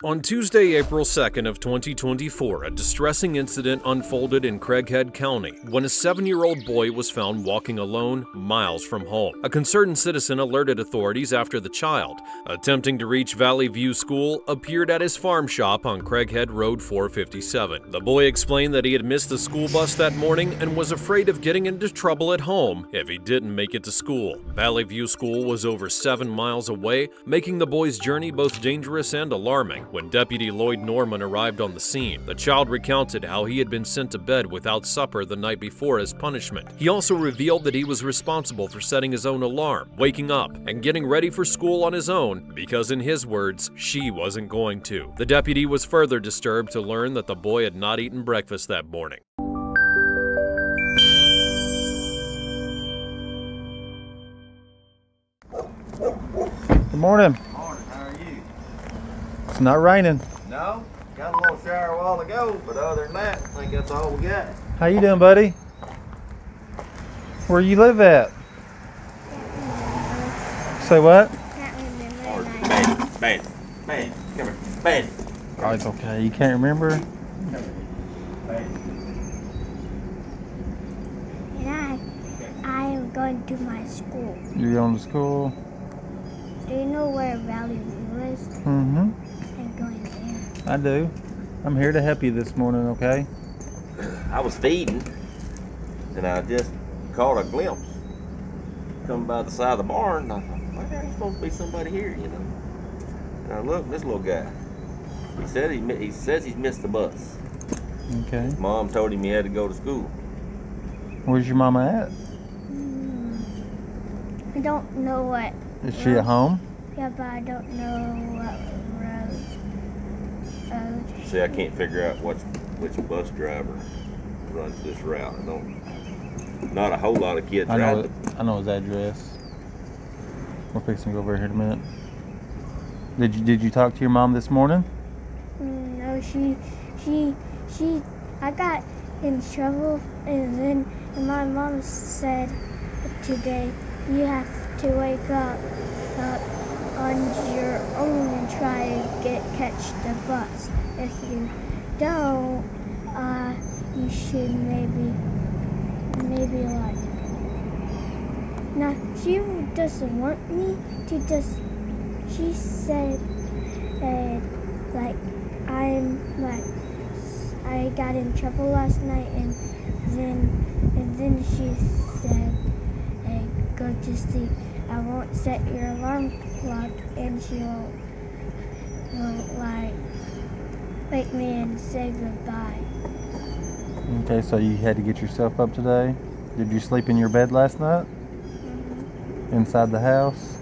On Tuesday, April 2nd of 2024, a distressing incident unfolded in Craighead County when a 7-year-old boy was found walking alone miles from home. A concerned citizen alerted authorities after the child, attempting to reach Valley View School, appeared at his farm shop on Craighead Road 457. The boy explained that he had missed the school bus that morning and was afraid of getting into trouble at home if he didn't make it to school. Valley View School was over 7 miles away, making the boy's journey both dangerous and alarming. When Deputy Lloyd Norman arrived on the scene, the child recounted how he had been sent to bed without supper the night before as punishment. He also revealed that he was responsible for setting his own alarm, waking up, and getting ready for school on his own because, in his words, she wasn't going to. The deputy was further disturbed to learn that the boy had not eaten breakfast that morning. Good morning. It's not raining. No, got a little shower a while ago, but other than that, I think that's all we got. How you doing, buddy? Where you live at? Say what? Bad, come here, bad. Oh, it's okay. You can't remember? And I am going to my school. You're going to school? Do you know where Valley View is? Mm-hmm. I'm going there. I do. I'm here to help you this morning, okay? I was feeding, and I just caught a glimpse coming by the side of the barn. And I thought, well, there's supposed to be somebody here, you know. And I looked, this little guy. He says he's missed the bus. Okay. Mom told him he had to go to school. Where's your mama at? I don't know what. Is she at home? Yeah, but I don't know what road. See, I can't figure out which bus driver runs this route. I don't. Not a whole lot of kids I ride. know his address. We're fixing to go over here in a minute. Did you talk to your mom this morning? No, I got in trouble, and then my mom said today you have to wake up on your own and try to catch the bus. If you don't, you should maybe like. Now she doesn't want me to just. She said, like I got in trouble last night, and then she said, hey, go to sleep. I won't set your alarm clock, and she'll like wake me and say goodbye. Okay, so you had to get yourself up today. Did you sleep in your bed last night? Mm-hmm. Inside the house?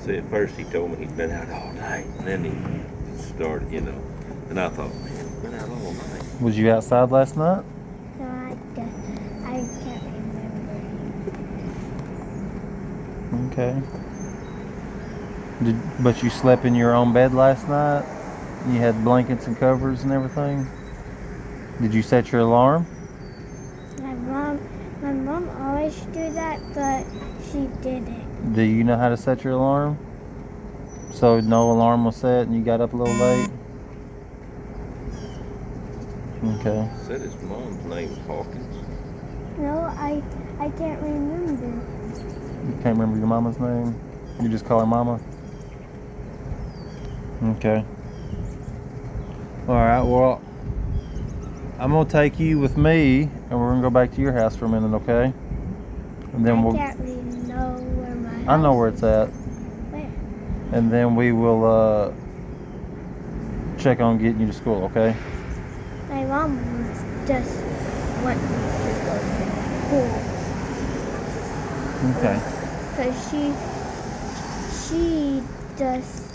See, at first he told me he'd been out all night, and then he started, you know. And I thought, man, he's been out all night. Was you outside last night? No, I can't remember. Okay. But you slept in your own bed last night? You had blankets and covers and everything? Did you set your alarm? My mom always do that, but she didn't. Do you know how to set your alarm? So no alarm was set and you got up a little late? Okay. Said his mom's name was Hawkins. No, I can't remember. You can't remember your mama's name? You just call her mama? Okay. Alright, well, I'm going to take you with me and we're going to go back to your house for a minute, okay? And then I can't really know where my house. I know where it's at. Where? And then we will check on getting you to school, okay? My mom just want me to go to school. Okay. Because she just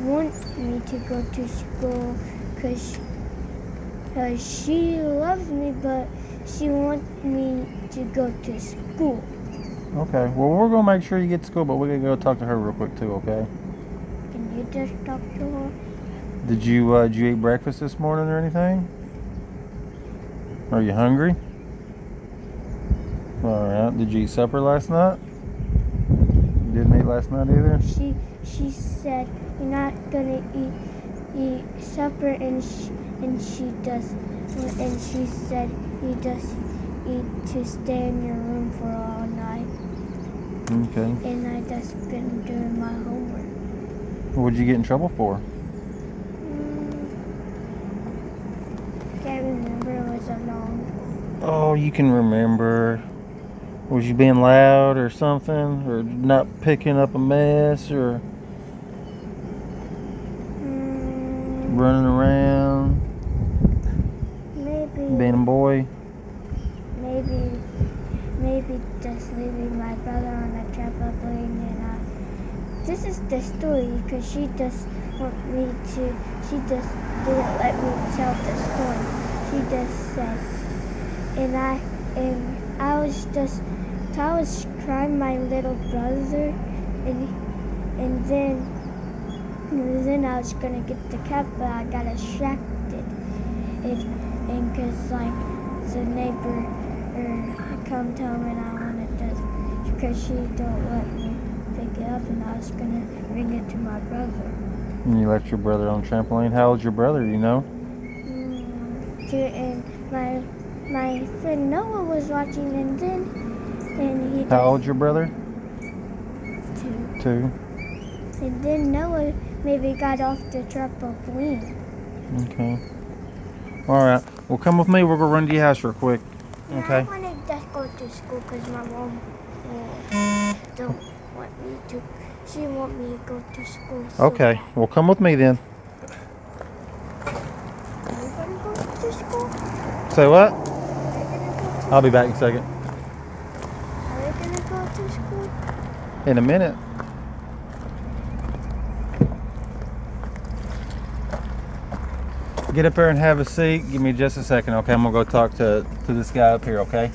want me to go to school because she loves me, but she wants me to go to school. Okay. Well, we're going to make sure you get to school, but we're going to go talk to her real quick too, okay? Can you just talk to her? Did you eat breakfast this morning or anything? Are you hungry? Alright. Did you eat supper last night? You didn't eat last night either? She said you're not gonna eat supper, and she said you just eat to stay in your room for all night. Okay. And I just been doing my homework. What'd you get in trouble for? Can't remember, it was a long. Oh, you can remember. Was you being loud or something? Or not picking up a mess? Or running around? Maybe. Being a boy? Maybe just leaving my brother on a trampoline, and this is the story because she just didn't let me tell the story. She just said, and I was crying my little brother, and then I was gonna get the cat, but I got distracted, and because like the neighbor come home, and I wanted to, because she don't let me pick it up, and I was gonna bring it to my brother. And you left your brother on the trampoline. How old's your brother, you know? And my friend Noah was watching, and he. How old's your brother? 2. 2. And then Noah maybe got off the trampoline. Okay. All right. Well, come with me. We're gonna run to your house real quick. Okay. I want to just go to school because my mom don't want me to. She want me to go to school. So Okay. bad. Well, come with me then. Are you gonna go to school? Say what? Are you gonna go to? I'll be back in a second. Are you gonna go to school? In a minute. Get up there and have a seat. Give me just a second, okay? I'm gonna go talk to this guy up here, okay?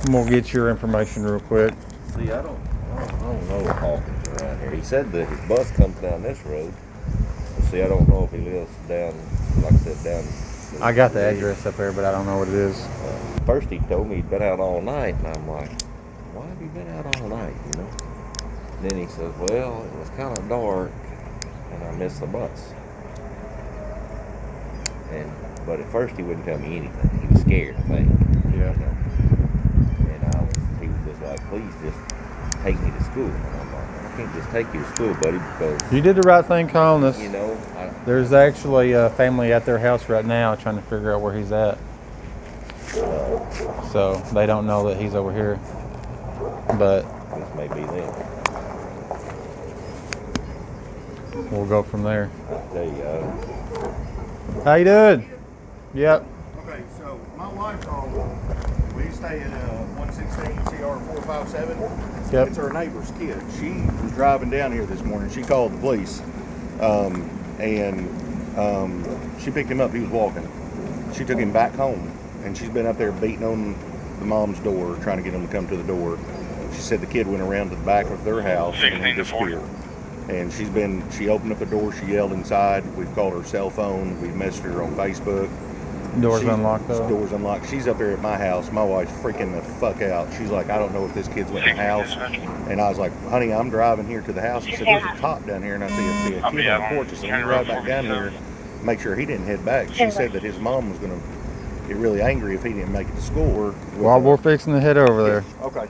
I'm gonna get your information real quick. See, I don't know Hawkins around here. He said that his bus comes down this road. But see, I don't know if he lives down, like I said, down. I got the address up there, but I don't know what it is. First he told me he'd been out all night, and I'm like, why have you been out all night, you know? Then he says, well, it was kind of dark, and I missed the bus. But at first he wouldn't tell me anything. He was scared, I think. Yeah. You know? And he was just like, please just take me to school. And I'm like, I can't just take you to school, buddy, because, You did the right thing calling us. you know, There's actually a family at their house right now trying to figure out where he's at. So they don't know that he's over here. But this may be them. we'll go from there. There you go. How you doing? Yep. Okay, so my wife called. We stay at 116 CR 457. Yep. It's her neighbor's kid. She was driving down here this morning. She called the police, and she picked him up. He was walking. She took him back home, and she's been up there beating on the mom's door, trying to get him to come to the door. She said the kid went around to the back of their house and he disappeared. And she opened up the door, she yelled inside. We've called her cell phone, we've messaged her on Facebook. Doors unlocked though. Doors unlocked. She's up there at my house. My wife's freaking the fuck out. She's like, I don't know if this kid's went in the house. And I was like, honey, I'm driving here to the house. She said, there's a cop down here, and I see a kid on the porch. I said, let me ride back down here, make sure he didn't head back. She said that his mom was going to get really angry if he didn't make it to school. While we're fixing to head over there. Okay.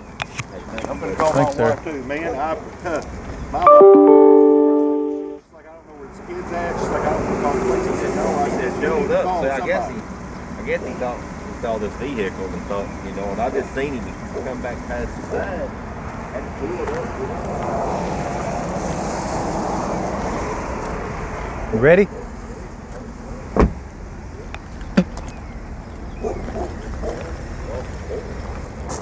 I'm going to call Thanks, my sir. wife too. Man, like, I don't know where this kid's at. She's like, I don't want to call the police. He said, no. I said, Showed up. call See, I guess somebody. he thought he saw this vehicle and thought, you know, and I just seen him come back past the side and pulled up. You ready?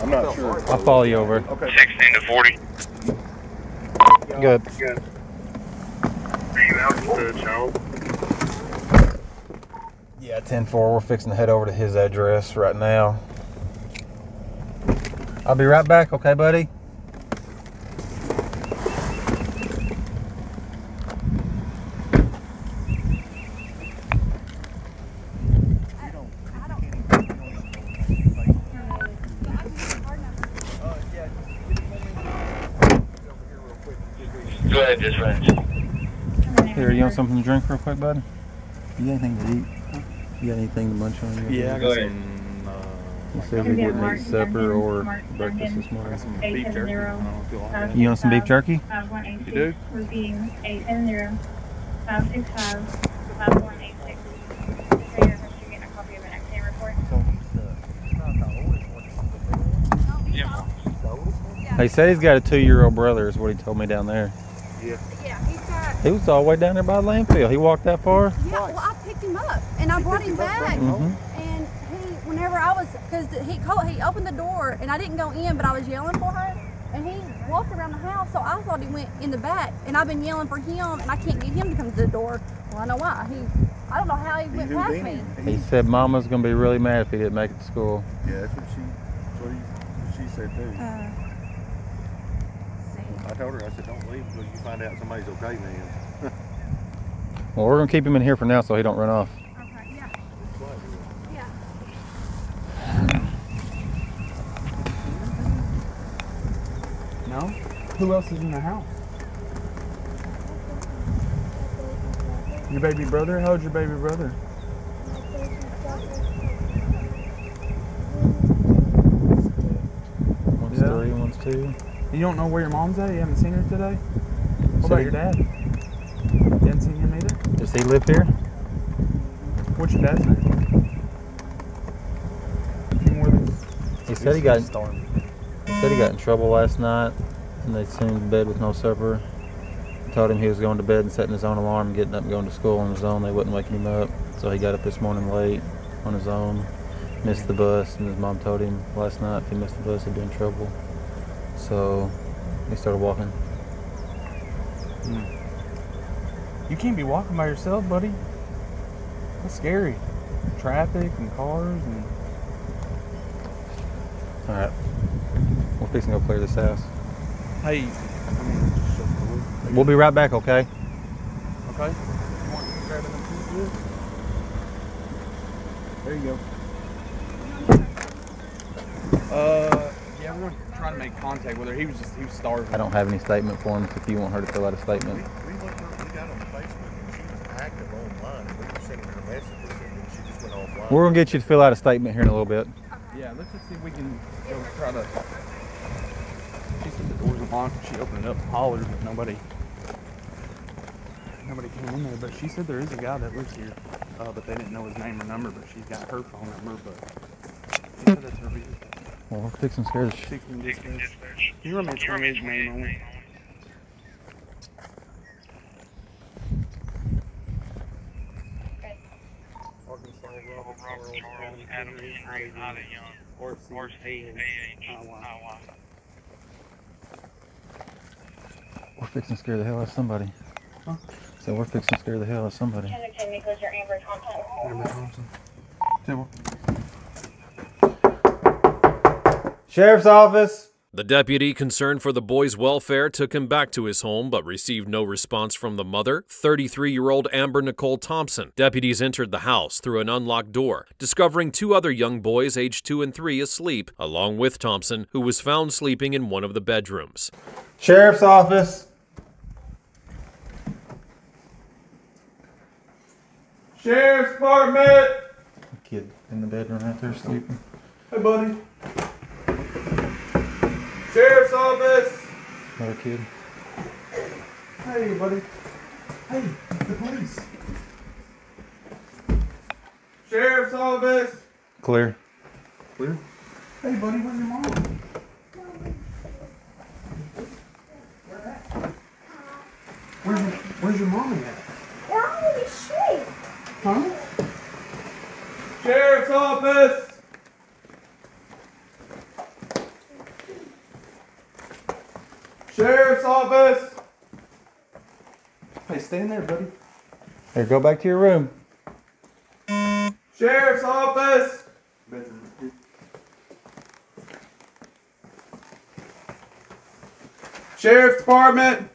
I'm not sure. I'll follow you over. Okay. 16 to 40. Good. Are you out to the child? Yeah, 10-4. We're fixing to head over to his address right now. I'll be right back, okay, buddy? Go ahead, just run. Here, you want something to drink real quick, bud? You got anything to eat? You got anything to munch on? Yeah, I Go got ahead. some. You said we didn't eat supper or breakfast this morning. Some beef jerky. I don't know if you want that. You want some beef jerky? You do? Repeating 870 565 5186. So you're getting a copy of an accident report. He said he's got a 2-year-old brother, is what he told me down there. Yeah, he's got. He was all the way down there by the landfill. He walked that far? Yeah, well, I picked him up and I brought him back. Mhm. And whenever I was, because he opened the door and I didn't go in, but I was yelling for her. And he walked around the house, so I thought he went in the back. And I've been yelling for him, and I can't get him to come to the door. Well, I know why. I don't know how he went past me. He said Mama's going to be really mad if he didn't make it to school. Yeah, that's what she said too. I told her, I said, don't leave until you find out somebody's okay, man. Well, we're going to keep him in here for now so he don't run off. Okay, yeah. Yeah. No? Who else is in the house? Your baby brother? How old's your baby brother? One's Yeah. 3, one's 2. You don't know where your mom's at? You haven't seen her today? What So about your dad? You haven't seen him either? Does he live here? What's your dad's name? A few more than He said he got in trouble last night and they sent him to bed with no supper. Told him he was going to bed and setting his own alarm and getting up and going to school on his own. They wouldn't waking him up. So he got up this morning late on his own, missed the bus, and his mom told him last night if he missed the bus he'd be in trouble. So he started walking. You can't be walking by yourself, buddy. That's scary. Traffic and cars and... Alright. We're fixing to go clear this house. Hey. We'll be right back, okay? Okay. You want to grab them pieces? There you go. Yeah, we're gonna try to make contact with her. He was starving. I don't have any statement forms if you want her to fill out a statement. We got on Facebook and she was active online and we were sending her messages and she just went offline. We're going to get you to fill out a statement here in a little bit. Yeah, let's just see if we can go try to... She said the doors were locked. She opened it up and hollered, but nobody came in there. But she said there is a guy that lives here, but they didn't know his name or number, but she's got her phone number, but she said that's her vehicle. Well, we're fixing to scare the shit. Can you run me 28 name only? We're fixing to scare the hell out of somebody. Huh? So we're fixing to scare the hell out of somebody. Your Amber contact. Amber Thompson. Say what? Sheriff's office! The deputy, concerned for the boy's welfare, took him back to his home but received no response from the mother, 33-year-old Amber Nicole Thompson. Deputies entered the house through an unlocked door, discovering 2 other young boys aged 2 and 3 asleep, along with Thompson, who was found sleeping in one of the bedrooms. Sheriff's office! Sheriff's Department! Kid in the bedroom right there sleeping. Hey, buddy. Sheriff's office! Another kid. Hey, buddy. Hey, it's the police. Sheriff's office! Clear. Clear? Hey, buddy, where's your mom? Where's your mom at? They're all in the street. Huh? Sheriff's office! Sheriff's office! Hey, stay in there, buddy. Here, go back to your room. Sheriff's office! Sheriff's Department!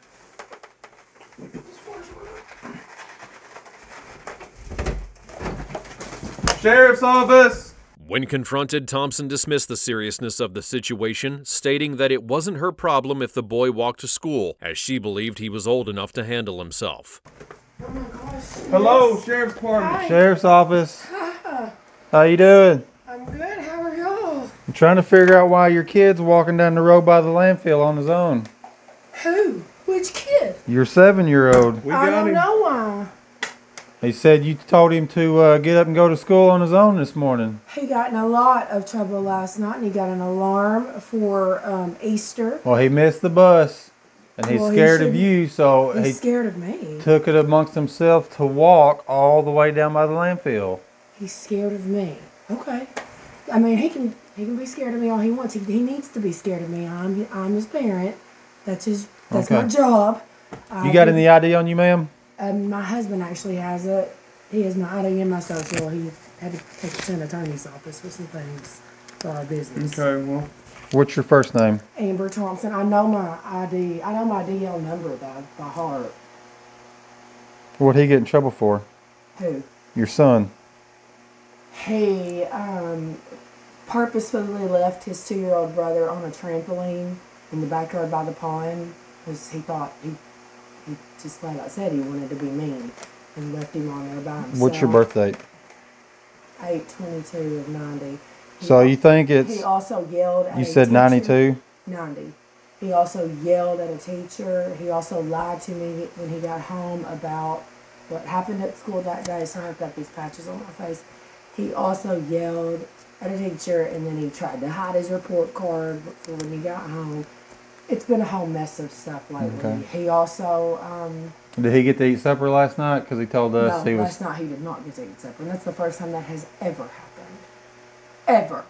Sheriff's office! When confronted, Thompson dismissed the seriousness of the situation, stating that it wasn't her problem if the boy walked to school, as she believed he was old enough to handle himself. Oh my gosh. Hello, yes. Sheriff's Department. Hi. Sheriff's Office. How you doing? I'm good. How are y'all? I'm trying to figure out why your kid's walking down the road by the landfill on his own. Who? Which kid? Your 7-year-old. I don't know why. He said you told him to get up and go to school on his own this morning. He got in a lot of trouble last night, and he got an alarm for Easter. Well, he missed the bus, and he's scared of you, so he's scared of me. Took it amongst himself to walk all the way down by the landfill. He's scared of me. Okay. I mean, he can be scared of me all he wants. He needs to be scared of me. I'm his parent. That's my job. You got any ID on you, ma'am? My husband actually has it. He has my ID and my social. He had to take it to an attorney's office for some things for our business. Okay, well. What's your first name? Amber Thompson. I know my ID. I know my DL number by heart. What'd he get in trouble for? Who? Your son. He purposefully left his 2-year-old brother on a trampoline in the backyard by the pond because he thought he just flat out said he wanted to be mean and left him on there by himself. What's your birth date? 8/22 of 90. So you think it's... He also yelled at You said 92? 90. He also yelled at a teacher. He also lied to me when he got home about what happened at school that day. So I've got these patches on my face. He also yelled at a teacher, and then he tried to hide his report card before when he got home. It's been a whole mess of stuff lately. Okay. He also... Did he get to eat supper last night? Because he told us no, he was... last night he did not get to eat supper. And that's the first time that has ever happened. Ever.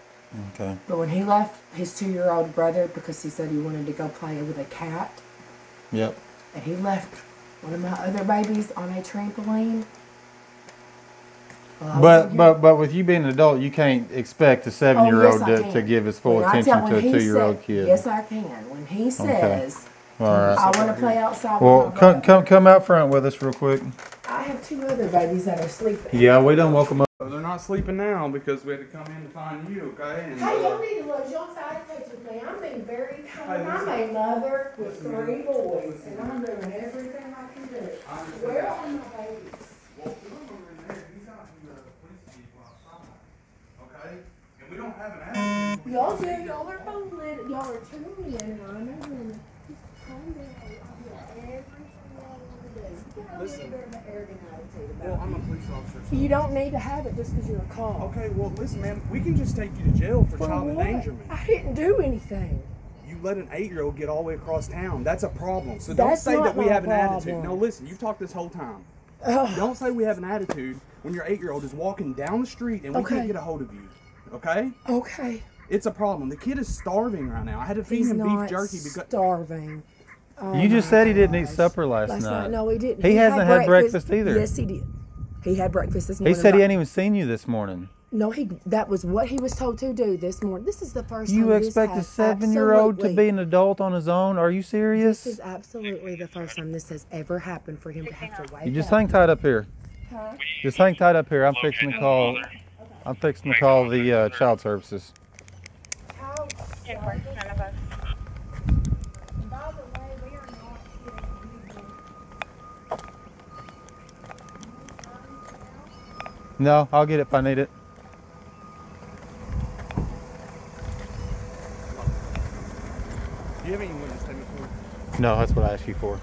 Okay. But when he left his 2-year-old brother because he said he wanted to go play with a cat. Yep. And he left one of my other babies on a trampoline. But with you being an adult, you can't expect a 7-year-old to give his full attention to a 2-year-old kid. Yes, I can. When he says, All right. I want to play outside Well, with my brother. come out front with us real quick. I have 2 other babies that are sleeping. Yeah, we done woke them up. They're not sleeping now because we had to come in to find you, okay? And, Hey, y'all need to lose your side touch with me. I'm being very kind. I'm a mother with 3 boys, and I'm doing everything I can do. Where are my babies? And we don't have an attitude. Y'all do. Y'all are both lit. Y'all are tuning in, and I'm in. Just calm down. Listen. Well, I'm a police officer. So. You don't need to have it just because you're a call. Okay, well, listen, man. We can just take you to jail for child what? endangerment. I didn't do anything. You let an 8-year-old get all the way across town. That's a problem. So That's don't say that we not have an my attitude. problem. No, listen. You've talked this whole time. Ugh. Don't say we have an attitude when your 8-year-old is walking down the street and we can't get a hold of you. Okay? Okay. It's a problem. The kid is starving right now. I had to feed him beef jerky because starving. Oh You just said he didn't eat supper last night. No, he didn't. He hasn't had breakfast either. Yes, he did. He had breakfast this He morning. said he hadn't even seen you this morning. No, that was what he was told to do this morning. This is the first time You this expect a has 7-year-old to absolutely- be an adult on his own? Are you serious? This is absolutely the first time this has ever happened for him to have to wake You just up. hang tight up here. Huh? Just hang tight up here. I'm fixing to call. I'm fixing to call the child services. No, I'll get it if I need it. Do you have any witness statement for me? No, that's what I asked you for.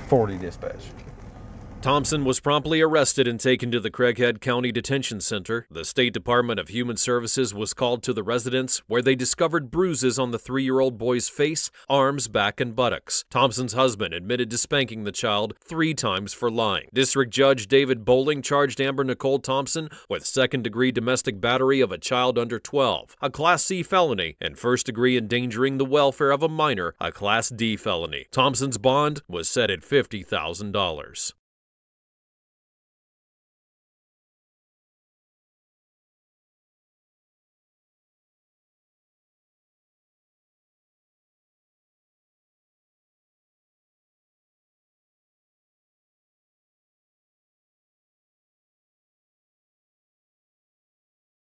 .40 dispatch. Thompson was promptly arrested and taken to the Craighead County Detention Center. The State Department of Human Services was called to the residence, where they discovered bruises on the 3-year-old boy's face, arms, back, and buttocks. Thompson's husband admitted to spanking the child 3 times for lying. District Judge David Bowling charged Amber Nicole Thompson with second-degree domestic battery of a child under 12, a Class C felony, and first-degree endangering the welfare of a minor, a Class D felony. Thompson's bond was set at $50,000.